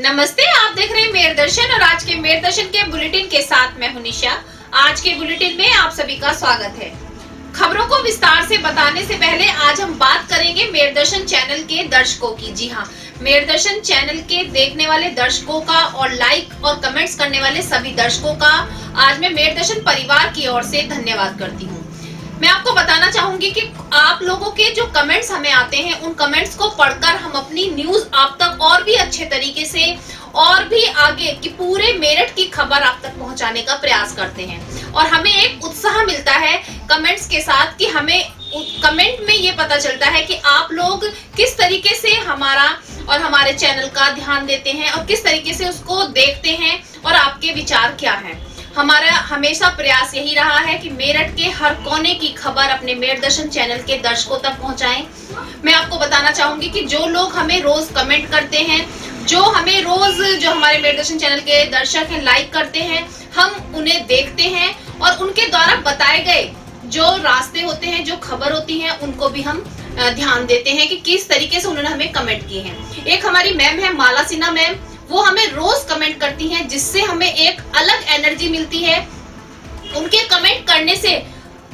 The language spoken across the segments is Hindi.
नमस्ते, आप देख रहे हैं मेयर दर्शन और आज के मेयर दर्शन के बुलेटिन के साथ मैं हूं निशा। आज के बुलेटिन में आप सभी का स्वागत है। खबरों को विस्तार से बताने से पहले आज हम बात करेंगे मेयर दर्शन चैनल के दर्शकों की। जी हाँ, मेयर दर्शन चैनल के देखने वाले दर्शकों का और लाइक और कमेंट्स करने वाले सभी दर्शकों का आज मैं मेयर दर्शन परिवार की ओर से धन्यवाद करती हूँ। मैं आपको बताना चाहूंगी कि आप लोगों के जो कमेंट्स हमें आते हैं उन कमेंट्स को पढ़कर हम अपनी न्यूज आप तक और भी अच्छे तरीके से और भी आगे की पूरे मेरठ की खबर आप तक पहुंचाने का प्रयास करते हैं और हमें एक उत्साह मिलता है कमेंट्स के साथ कि हमें कमेंट में ये पता चलता है कि आप लोग किस तरीके से हमारा और हमारे चैनल का ध्यान देते हैं और किस तरीके से उसको देखते हैं और आपके विचार क्या हैं। हमारा हमेशा प्रयास यही रहा है कि मेरठ के हर कोने की खबर अपने मेयर दर्शन चैनल के दर्शकों तक पहुंचाएं। मैं आपको बताना चाहूंगी कि जो लोग हमें रोज कमेंट करते हैं, जो हमें रोज जो हमारे मेयर दर्शन चैनल के दर्शक हैं लाइक करते हैं, हम उन्हें देखते हैं और उनके द्वारा बताए गए जो रास्ते होते हैं, जो खबर होती है, उनको भी हम ध्यान देते हैं कि किस तरीके से उन्होंने हमें कमेंट किए हैं। एक हमारी मैम है माला सिन्हा मैम, वो हमें रोज कमेंट करती हैं जिससे हमें एक अलग एनर्जी मिलती है। उनके कमेंट करने से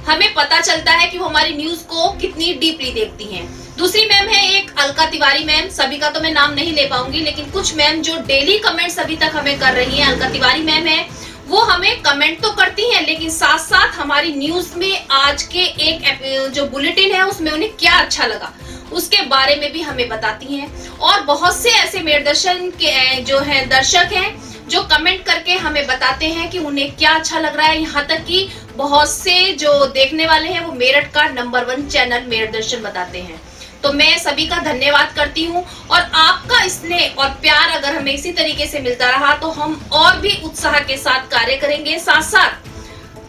हमें पता चलता है कि वो हमारी न्यूज को कितनी डीपली देखती हैं। दूसरी मैम है एक अलका तिवारी मैम, सभी का तो मैं नाम नहीं ले पाऊंगी लेकिन कुछ मैम जो डेली कमेंट्स अभी तक हमें कर रही हैं, अलका तिवारी मैम है, वो हमें कमेंट तो करती हैं लेकिन साथ साथ हमारी न्यूज में आज के एक जो बुलेटिन है उसमें उन्हें क्या अच्छा लगा उसके बारे में भी हमें बताती हैं। और बहुत से ऐसे मेयर दर्शन के जो है दर्शक हैं जो कमेंट करके हमें बताते हैं कि उन्हें क्या अच्छा लग रहा है। यहाँ तक कि बहुत से जो देखने वाले हैं वो मेरठ का नंबर 1 चैनल मेयर दर्शन बताते हैं। तो मैं सभी का धन्यवाद करती हूँ और आपका स्नेह और प्यार अगर हमें इसी तरीके से मिलता रहा तो हम और भी उत्साह के साथ कार्य करेंगे। साथ साथ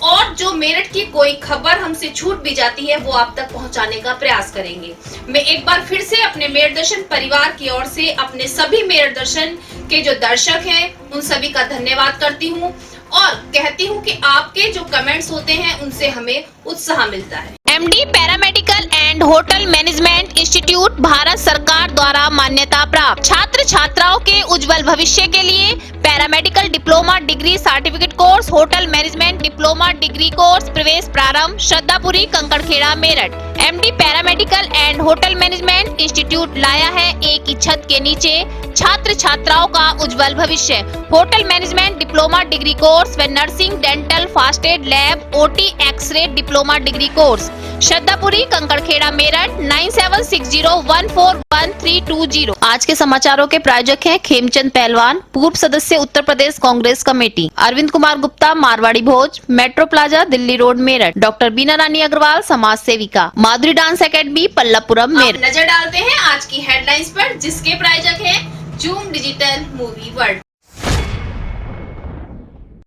और जो मेरठ की कोई खबर हमसे छूट भी जाती है वो आप तक पहुंचाने का प्रयास करेंगे। मैं एक बार फिर से अपने मेयर दर्शन परिवार की ओर से अपने सभी मेयर दर्शन के जो दर्शक हैं उन सभी का धन्यवाद करती हूं और कहती हूं कि आपके जो कमेंट्स होते हैं उनसे हमें उत्साह मिलता है। MD paramedical and hotel management institute Bharat सरकार द्वारा मान्यता प्राप्त। छात्र छात्राओं के उज्जवल भविष्य के लिए paramedical diploma degree certificate course, hotel management diploma degree course प्रवेश प्रारंभ। Shraddhapuri, Kankarkhera, Meerut. MD paramedical and hotel management institute लाया है एक ही छत के नीचे छात्र छात्राओं का उज्जवल भविष्य। Hotel management diploma degree course व nursing, dental, first aid, lab, OT, x ray diploma degree course. Shraddhapuri, Kankarkhera, Meerut. 9760141320। आज के समाचारों के प्रायोजक हैं खेमचंद पहलवान, पूर्व सदस्य Uttar Pradesh Congress committee, Arvind Kumar Gupta, Marwari Bhoj, metro plaza, Delhi road, Meerut. Doctor Beena Rani Agarwal, समाज सेविका, माधुरी डांस एकेडमी, पल्लवपुरम, मेरठ। नजर डालते हैं आज की हेडलाइंस पर जिसके प्रायोजक हैं zoom digital movie world.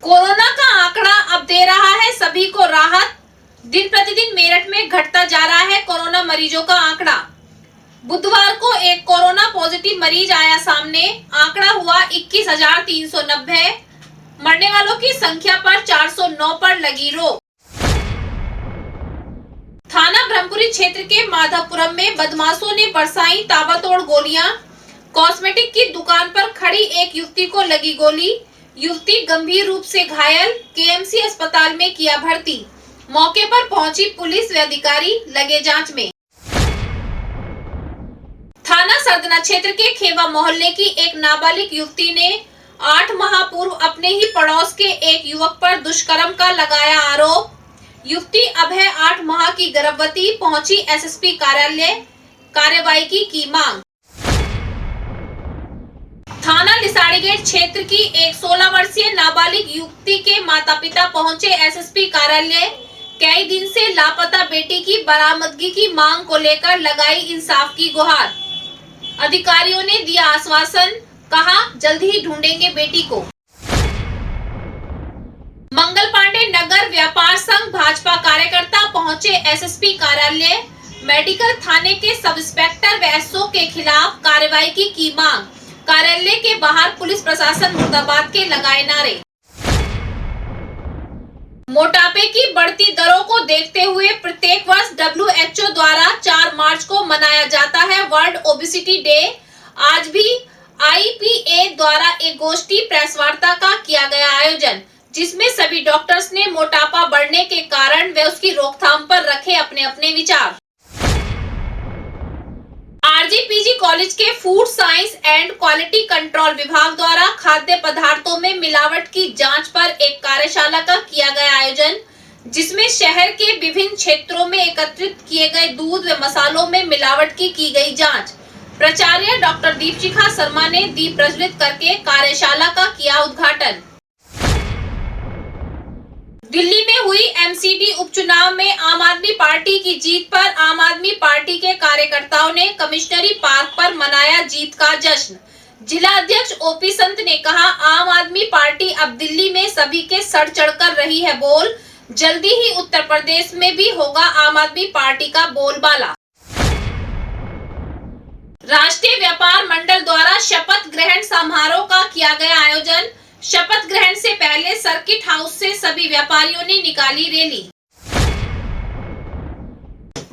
Corona का आंकड़ा अब दे रहा है सभी को राहत। दिन प्रतिदिन मेरठ में घटता जा रहा है कोरोना मरीजों का आंकड़ा। बुधवार को एक कोरोना पॉजिटिव मरीज आया सामने, आंकड़ा हुआ 21,390। मरने वालों की संख्या पर 409 पर लगी रोक। थाना ब्रह्मपुरी क्षेत्र के माधवपुरम में बदमाशों ने बरसाई ताबड़तोड़ गोलियां। कॉस्मेटिक की दुकान पर खड़ी एक युवती को लगी गोली, युवती गंभीर रूप से घायल, KMC अस्पताल में किया भर्ती। मौके पर पहुंची पुलिस व अधिकारी लगे जांच में। थाना सरदना क्षेत्र के खेवा मोहल्ले की एक नाबालिग युवती ने 8 माह पूर्व अपने ही पड़ोस के एक युवक पर दुष्कर्म का लगाया आरोप। युवती अब है 8 माह की गर्भवती, पहुंची SSP कार्यालय, कार्रवाई की मांग। थाना लिसाड़ी गेट क्षेत्र की एक 16 वर्षीय नाबालिग युवती के माता पिता पहुंचे SSP कार्यालय। कई दिन से लापता बेटी की बरामदगी की मांग को लेकर लगाई इंसाफ की गुहार। अधिकारियों ने दिया आश्वासन, कहा जल्द ही ढूंढेंगे बेटी को। मंगल पांडे नगर व्यापार संघ भाजपा कार्यकर्ता पहुंचे SSP कार्यालय। मेडिकल थाने के सब इंस्पेक्टर व SO के खिलाफ कार्रवाई की मांग। कार्यालय के बाहर पुलिस प्रशासन मुर्दाबाद के लगाए नारे। मोटापे की बढ़ती दरों को देखते हुए प्रत्येक वर्ष WHO द्वारा 4 मार्च को मनाया जाता है वर्ल्ड ओबेसिटी डे। आज भी IPA द्वारा एक गोष्ठी प्रेस वार्ता का किया गया आयोजन, जिसमें सभी डॉक्टर्स ने मोटापा बढ़ने के कारण व उसकी रोकथाम पर रखे अपने अपने विचार। RGPG कॉलेज के food science and quality control विभाग द्वारा खाद्य पदार्थों में मिलावट की जांच पर एक कार्यशाला का किया गया आयोजन, जिसमें शहर के विभिन्न क्षेत्रों में एकत्रित किए गए दूध व मसालों में मिलावट की गई जांच। प्राचार्य डॉक्टर दीपशिखा शर्मा ने दीप प्रज्वलित करके कार्यशाला का किया उद्घाटन। दिल्ली में हुई MCD उपचुनाव में आम आदमी पार्टी की जीत पर आम आदमी पार्टी के कार्यकर्ताओं ने कमिश्नरी पार्क पर मनाया जीत का जश्न। जिला अध्यक्ष OP संत ने कहा, आम आदमी पार्टी अब दिल्ली में सभी के सर चढ़कर रही है बोल, जल्दी ही उत्तर प्रदेश में भी होगा आम आदमी पार्टी का बोलबाला। राष्ट्रीय व्यापार मंडल द्वारा शपथ ग्रहण समारोह का किया गया आयोजन। शपथ ग्रहण से पहले सर्किट हाउस से सभी व्यापारियों ने निकाली रैली।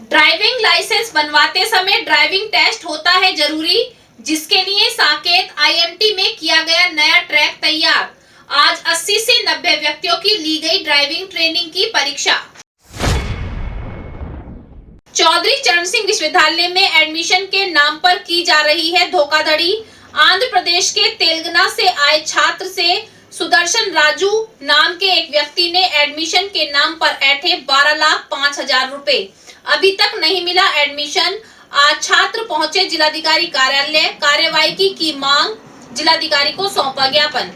ड्राइविंग लाइसेंस बनवाते समय ड्राइविंग टेस्ट होता है जरूरी, जिसके लिए साकेत IMT में किया गया नया ट्रैक तैयार। आज 80 से 90 व्यक्तियों की ली गई ड्राइविंग ट्रेनिंग की परीक्षा। चौधरी चरण सिंह विश्वविद्यालय में एडमिशन के नाम पर की जा रही है धोखाधड़ी। आंध्र प्रदेश के तेलंगाना से आए छात्र से सुदर्शन राजू नाम के एक व्यक्ति ने एडमिशन के नाम पर ऐंठे 12,05,000 रुपए। अभी तक नहीं मिला एडमिशन। आज छात्र पहुंचे जिलाधिकारी कार्यालय, कार्यवाही की मांग, जिलाधिकारी को सौंपा ज्ञापन।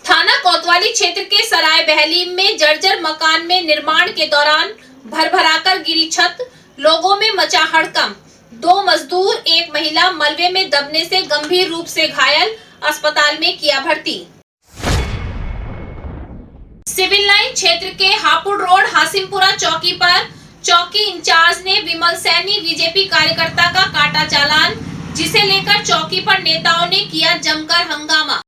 थाना कोतवाली क्षेत्र के सराय बहली में जर्जर मकान में निर्माण के दौरान भरभराकर गिरी छत, लोगों में मचा हड़कंप। 2 मजदूर, एक महिला मलबे में दबने से गंभीर रूप से घायल, अस्पताल में किया भर्ती। सिविल लाइन क्षेत्र के हापुड़ रोड हासिमपुरा चौकी पर चौकी इंचार्ज ने विमल सैनी बीजेपी कार्यकर्ता का काटा चालान, जिसे लेकर चौकी पर नेताओं ने किया जमकर हंगामा।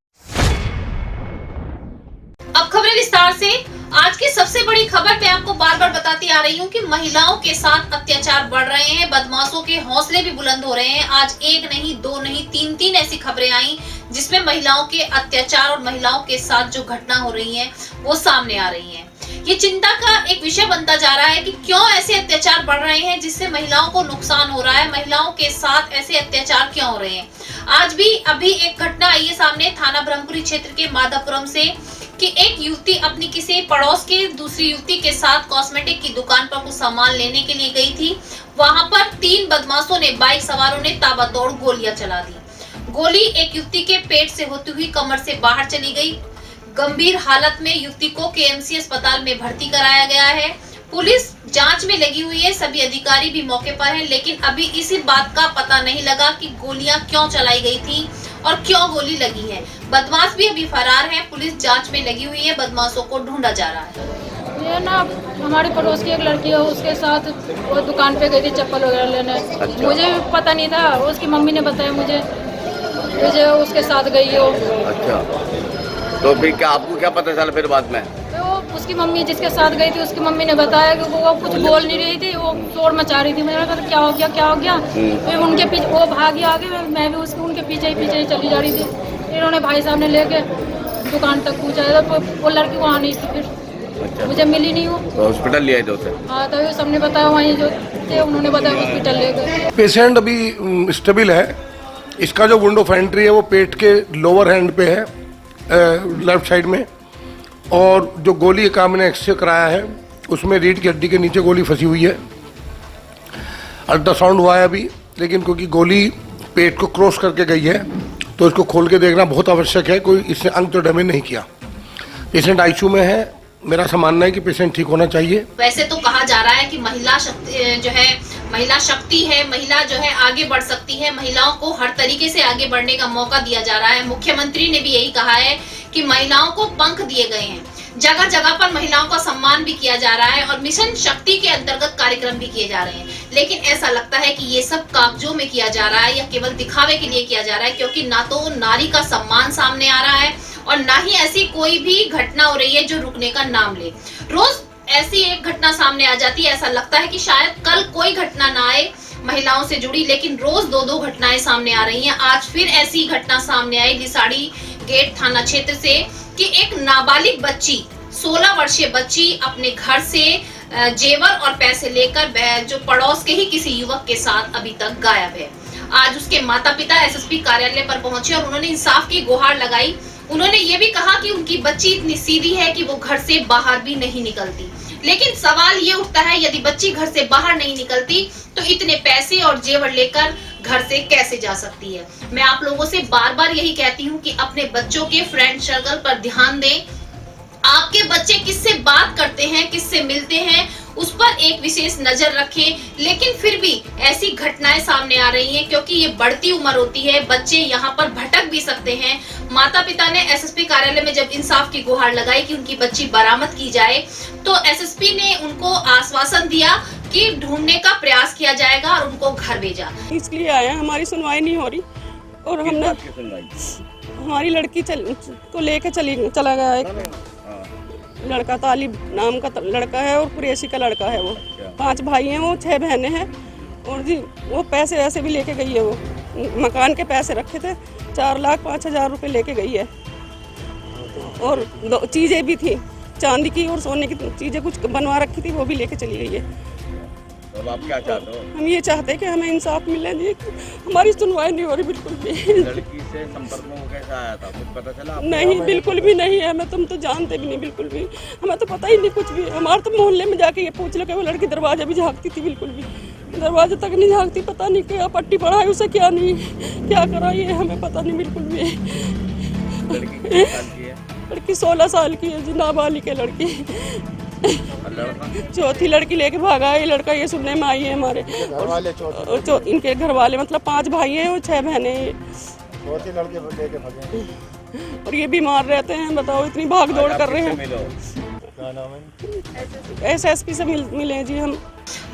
अब खबरें विस्तार से। आज की सबसे बड़ी खबर मैं आपको बार बार बताती आ रही हूँ कि महिलाओं के साथ अत्याचार बढ़ रहे हैं, बदमाशों के हौसले भी बुलंद हो रहे हैं। आज एक नहीं, 2 नहीं, 3 ऐसी खबरें आई जिसमें महिलाओं के अत्याचार और महिलाओं के साथ जो घटना हो रही है वो सामने आ रही है। ये चिंता का एक विषय बनता जा रहा है कि क्यों ऐसे अत्याचार बढ़ रहे हैं जिससे महिलाओं को नुकसान हो रहा है, महिलाओं के साथ ऐसे अत्याचार क्यों हो रहे हैं। आज भी अभी एक घटना आई है सामने थाना ब्रह्मपुरी क्षेत्र के माधवपुरम से कि एक युवती अपनी किसी पड़ोस के दूसरी युवती के साथ कॉस्मेटिक की दुकान पर कुछ सामान लेने के लिए गई थी। वहां पर 3 बदमाशों ने, बाइक सवारों ने ताबड़तोड़ गोलियां चला दी। गोली एक युवती के पेट से होती हुई कमर से बाहर चली गई। गंभीर हालत में युवती को KMC अस्पताल में भर्ती कराया गया है। पुलिस जांच में लगी हुई है, सभी अधिकारी भी मौके पर हैं, लेकिन अभी इसी बात का पता नहीं लगा कि गोलियां क्यों चलाई गई थी और क्यों गोली लगी है। बदमाश भी अभी फरार हैं, पुलिस जांच में लगी हुई है, बदमाशों को ढूंढा जा रहा है। ये ना हमारे पड़ोस की एक लड़की है, उसके साथ वो दुकान पे गई थी चप्पल वगैरह लेने। अच्छा। मुझे भी पता नहीं था, उसकी मम्मी ने बताया मुझे उसके साथ गई हो। अच्छा, तो फिर क्या आपको क्या पता चला फिर बाद में? तो उसकी मम्मी जिसके साथ गई थी उसकी मम्मी ने बताया कि वो कुछ बोल नहीं रही थी, वो शोर मचा रही थी। मैंने कहा क्या हो गया। फिर उनके पीछे वो भागी आगे, मैं भी उनके पीछे ही चली जा रही थी। इन्होंने भाई साहब ने लेके दुकान तक पहुँचाया, तो वो लड़की वहाँ नहीं थी। फिर अच्छा। मुझे मिली नहीं, वो हॉस्पिटल ले आए थे उसे? हाँ, तभी सबने बताया, वहीं जो थे उन्होंने बताया हॉस्पिटल ले गए। पेशेंट अभी स्टेबल है। इसका जो विंडो ऑफ एंट्री है वो पेट के लोअर हैंड पे है, लेफ्ट साइड में, और जो गोली का हमने एक्सरे कराया है उसमें रीढ़ की हड्डी के नीचे गोली फंसी हुई है। अल्ट्रासाउंड हुआ है अभी, लेकिन क्योंकि गोली पेट को क्रॉस करके गई है तो इसको खोल के देखना बहुत आवश्यक है। कोई इसने अंग तो डैमेज नहीं किया। पेशेंट ICU में है। मेरा मानना है कि पेशेंट ठीक होना चाहिए। वैसे तो कहा जा रहा है कि महिला शक्ति है, महिला जो है आगे बढ़ सकती है, महिलाओं को हर तरीके से आगे बढ़ने का मौका दिया जा रहा है। मुख्यमंत्री ने भी यही कहा है कि महिलाओं को पंख दिए गए हैं, जगह जगह पर महिलाओं का सम्मान भी किया जा रहा है और मिशन शक्ति के अंतर्गत कार्यक्रम भी किए जा रहे हैं। लेकिन ऐसा लगता है कि ये सब कागजों में किया जा रहा है या केवल दिखावे के लिए किया जा रहा है, क्योंकि ना तो नारी का सम्मान सामने आ रहा है और ना ही ऐसी कोई भी घटना हो रही है जो रुकने का नाम ले। रोज ऐसी एक घटना सामने आ जाती है, ऐसा लगता है कि शायद कल कोई घटना ना आए, महिलाओं से जुड़ी, लेकिन रोज दो दो घटनाएं सामने आ रही हैं। आज फिर ऐसी घटना सामने आई लिसाड़ी गेट थाना क्षेत्र से कि एक नाबालिग बच्ची 16 वर्षीय बच्ची अपने घर से जेवर और पैसे लेकर जो पड़ोस के ही किसी युवक के साथ अभी तक गायब है। आज उसके माता पिता एसएसपी कार्यालय पर पहुंचे और उन्होंने इंसाफ की गुहार लगाई। उन्होंने ये भी कहा कि उनकी बच्ची इतनी सीधी है कि वो घर से बाहर भी नहीं निकलती। लेकिन सवाल ये उठता है, यदि बच्ची घर से बाहर नहीं निकलती तो इतने पैसे और जेवर लेकर घर से कैसे जा सकती है। मैं आप लोगों से बार बार यही कहती हूँ कि अपने बच्चों के फ्रेंड सर्कल पर ध्यान दें। आपके बच्चे किससे बात करते हैं, किससे मिलते हैं, उस पर एक विशेष नजर रखें। लेकिन फिर भी ऐसी घटनाएं सामने आ रही हैं क्योंकि ये बढ़ती उम्र होती है, बच्चे यहाँ पर भटक भी सकते हैं। माता पिता ने एसएसपी कार्यालय में जब इंसाफ की गुहार लगाई कि उनकी बच्ची बरामद की जाए, तो एसएसपी ने उनको आश्वासन दिया कि ढूंढने का प्रयास किया जाएगा और उनको घर भेजा। इसलिए आए हैं, हमारी सुनवाई नहीं हो रही और हमने हमारी लड़की को लेकर चला गया एक लड़का, तालिब नाम का लड़का है और कुरैशी का लड़का है। वो 5 भाई हैं, वो 6 बहनें हैं और जी वो पैसे वैसे भी लेके गई है। वो मकान के पैसे रखे थे, 4,05,000 रुपये लेके गई है और 2 चीज़ें भी थी, चांदी की और सोने की चीज़ें कुछ बनवा रखी थी, वो भी लेके चली गई है। तो आप क्या चाहते हो? हम ये चाहते हैं कि हमें इंसाफ मिले जी, हमारी सुनवाई नहीं हो रही बिल्कुल भी। लड़की से संपर्क में वो कैसे आया था, कुछ पता चला? नहीं, बिल्कुल भी नहीं है, हमें तुम तो जानते भी नहीं, बिल्कुल भी हमें तो पता ही नहीं कुछ भी। हमारे तो मोहल्ले में जाके ये पूछ लो कि वो लड़की दरवाजा भी झाँकती थी, बिल्कुल भी दरवाजे तक नहीं झाँकती। पता नहीं क्या पट्टी पढ़ा है उसे, क्या नहीं क्या करा, ये हमें पता नहीं बिल्कुल भी। लड़की कितने साल की है? लड़की 16 साल की है जी, नाबालिग है लड़की। चौथी लड़की लेके भागा है ये लड़का, ये सुनने में आई है हमारे। और इनके घर वाले मतलब 5 भाई हैं और 6 बहनें हैं। चौथी लड़की लेके भागे और ये बीमार रहते हैं, बताओ इतनी भाग दौड़ कर रहे हैं। क्या नाम है? एसएसपी से मिले जी हम।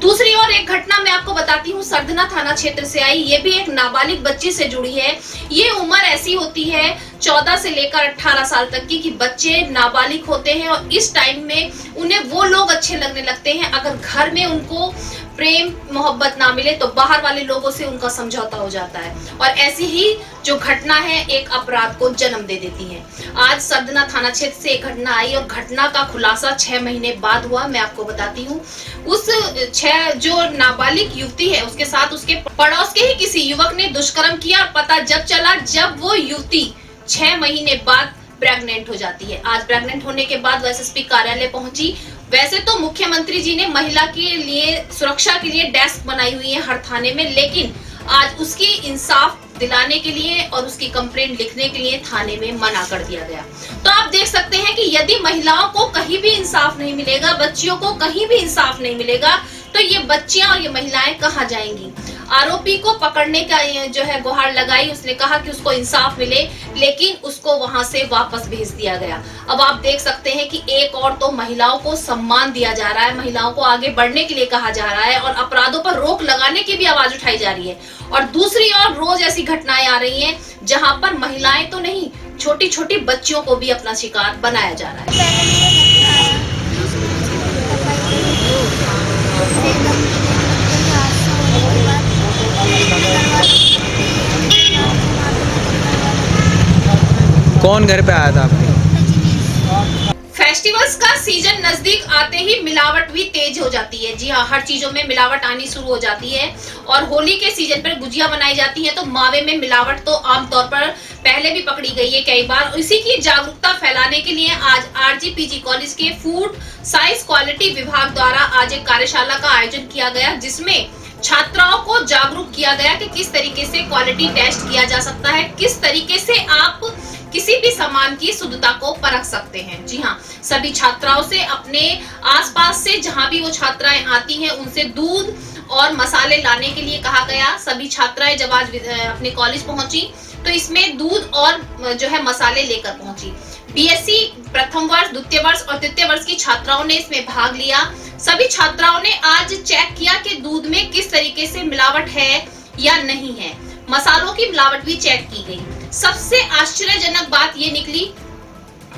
दूसरी ओर एक घटना मैं आपको बताती हूँ, सरधना थाना क्षेत्र से आई। ये भी एक नाबालिग बच्ची से जुड़ी है। ये उम्र ऐसी होती है 14 से लेकर 18 साल तक की कि बच्चे नाबालिग होते हैं और इस टाइम में उन्हें वो लोग अच्छे लगने लगते हैं। अगर घर में उनको प्रेम मोहब्बत ना मिले तो बाहर वाले लोगों से उनका समझौता हो जाता है और ऐसी ही जो घटना है एक अपराध को जन्म दे देती है। आज सरधना थाना क्षेत्र से एक घटना आई और घटना का खुलासा 6 महीने बाद हुआ। मैं आपको बताती हूँ, उस 6 जो नाबालिग युवती है उसके साथ उसके पड़ोस के ही किसी युवक ने दुष्कर्म किया और पता जब चला जब वो युवती 6 महीने बाद प्रेग्नेंट हो जाती है। आज प्रेग्नेंट होने के बाद वो एसएसपी कार्यालय पहुंची। वैसे तो मुख्यमंत्री जी ने महिला के लिए सुरक्षा के लिए डेस्क बनाई हुई है हर थाने में, लेकिन आज उसकी इंसाफ दिलाने के लिए और उसकी कंप्लेंट लिखने के लिए थाने में मना कर दिया गया। तो आप देख सकते हैं कि यदि महिलाओं को कहीं भी इंसाफ नहीं मिलेगा, बच्चियों को कहीं भी इंसाफ नहीं मिलेगा, तो ये बच्चियां और ये महिलाएं कहां जाएंगी। आरोपी को पकड़ने का जो है गुहार लगाई, उसने कहा कि उसको इंसाफ मिले, लेकिन उसको वहां से वापस भेज दिया गया। अब आप देख सकते हैं कि एक और तो महिलाओं को सम्मान दिया जा रहा है, महिलाओं को आगे बढ़ने के लिए कहा जा रहा है और अपराधों पर रोक लगाने की भी आवाज उठाई जा रही है। और दूसरी ओर रोज ऐसी घटनाएं आ रही हैं जहां पर महिलाएं तो नहीं, छोटी छोटी बच्चियों को भी अपना शिकार बनाया जा रहा है। कौन घर पे आया था आपके? फेस्टिवल्स का सीजन नजदीक आते ही मिलावट भी तेज हो जाती है। जी हाँ, हर चीजों में मिलावट आनी शुरू हो जाती है और होली के सीजन पर गुजिया बनाई जाती है तो मावे में मिलावट तो आमतौर पर पहले भी पकड़ी गई है कई बार। इसी की जागरूकता फैलाने के लिए आज आरजीपीजी कॉलेज के फूड साइंस क्वालिटी विभाग द्वारा आज एक कार्यशाला का आयोजन किया गया, जिसमें छात्राओं को जागरूक किया गया कि किस तरीके से क्वालिटी टेस्ट किया जा सकता है, किस तरीके से आप किसी भी सामान की शुद्धता को परख सकते हैं। जी हाँ, सभी छात्राओं से अपने आसपास से जहां भी वो छात्राएं आती हैं उनसे दूध और मसाले लाने के लिए कहा गया। सभी छात्राएं जब आज अपने कॉलेज पहुंची तो इसमें दूध और जो है मसाले लेकर पहुंची। बीएससी प्रथम वर्ष, द्वितीय वर्ष और तृतीय वर्ष की छात्राओं ने इसमें भाग लिया। सभी छात्राओं ने आज चेक किया कि दूध में किस तरीके से मिलावट है या नहीं है। मसालों की मिलावट भी चेक की गई। सबसे आश्चर्यजनक बात ये निकली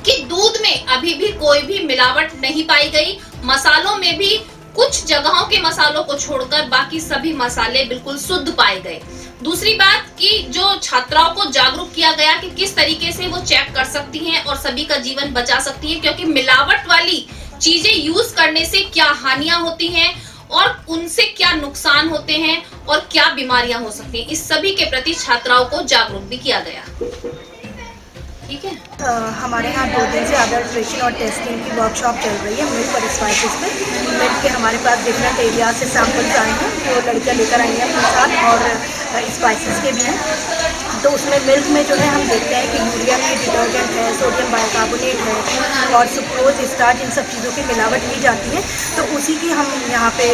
कि दूध में अभी भी कोई भी मिलावट नहीं पाई गई, मसालों में भी कुछ जगहों के मसालों को छोड़कर बाकी सभी मसाले बिल्कुल शुद्ध पाए गए। दूसरी बात कि जो छात्राओं को जागरूक किया गया कि किस तरीके से वो चेक कर सकती हैं और सभी का जीवन बचा सकती हैं, क्योंकि मिलावट वाली चीजें यूज करने से क्या हानियां होती हैं और उनसे क्या नुकसान होते हैं और क्या बीमारियां हो सकती हैं, इस सभी के प्रति छात्राओं को जागरूक भी किया गया। ठीक है। हमारे यहाँ 2 दिन से अडल्ट्रेशन और टेस्टिंग की वर्कशॉप चल रही है मिल्क और स्पाइसेस पे। मिल्क के हमारे पास डिफरेंट एरिया से सैंपल्स आए हैं जो लड़कियाँ लेकर आई हैं अपने साथ, और स्पाइसेस के भी हैं। तो उसमें मिल्क में जो है हम देखते हैं कि यूरिया की डिटर्जेंट है, सोडियम बाइकार्बोनेट है और सुक्रोज, स्टार्च, इन सब चीज़ों की मिलावट की जाती है। तो उसी की हम यहाँ पे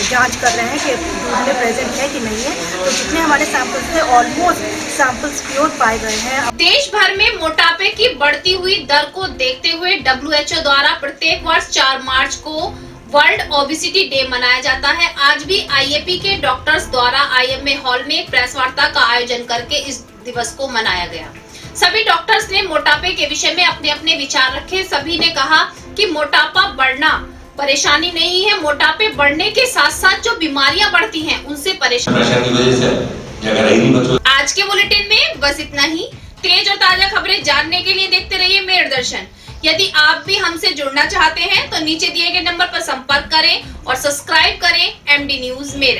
जांच कर रहे हैं कि दूध में प्रेजेंट है कि नहीं है। तो जितने हमारे सैंपल्स थे ऑलमोस्ट सैंपल्स प्योर पाए गए हैं। देश भर में मोटापे की बढ़ती हुई दर को देखते हुए WHO द्वारा प्रत्येक वर्ष 4 मार्च को वर्ल्ड ओबेसिटी डे मनाया जाता है। आज भी IAP के डॉक्टर्स द्वारा IMA हॉल में एक प्रेस वार्ता का आयोजन करके इस दिवस को मनाया गया। सभी डॉक्टर्स ने मोटापे के विषय में अपने अपने विचार रखे। सभी ने कहा कि मोटापा बढ़ना परेशानी नहीं है, मोटापे बढ़ने के साथ साथ जो बीमारियां बढ़ती हैं उनसे परेशानी। आज के बुलेटिन में बस इतना ही। तेज और ताजा खबरें जानने के लिए देखते रहिए मेर दर्शन। यदि आप भी हमसे जुड़ना चाहते हैं तो नीचे दिए गए नंबर पर संपर्क करें और सब्सक्राइब करें MD न्यूज मेरठ।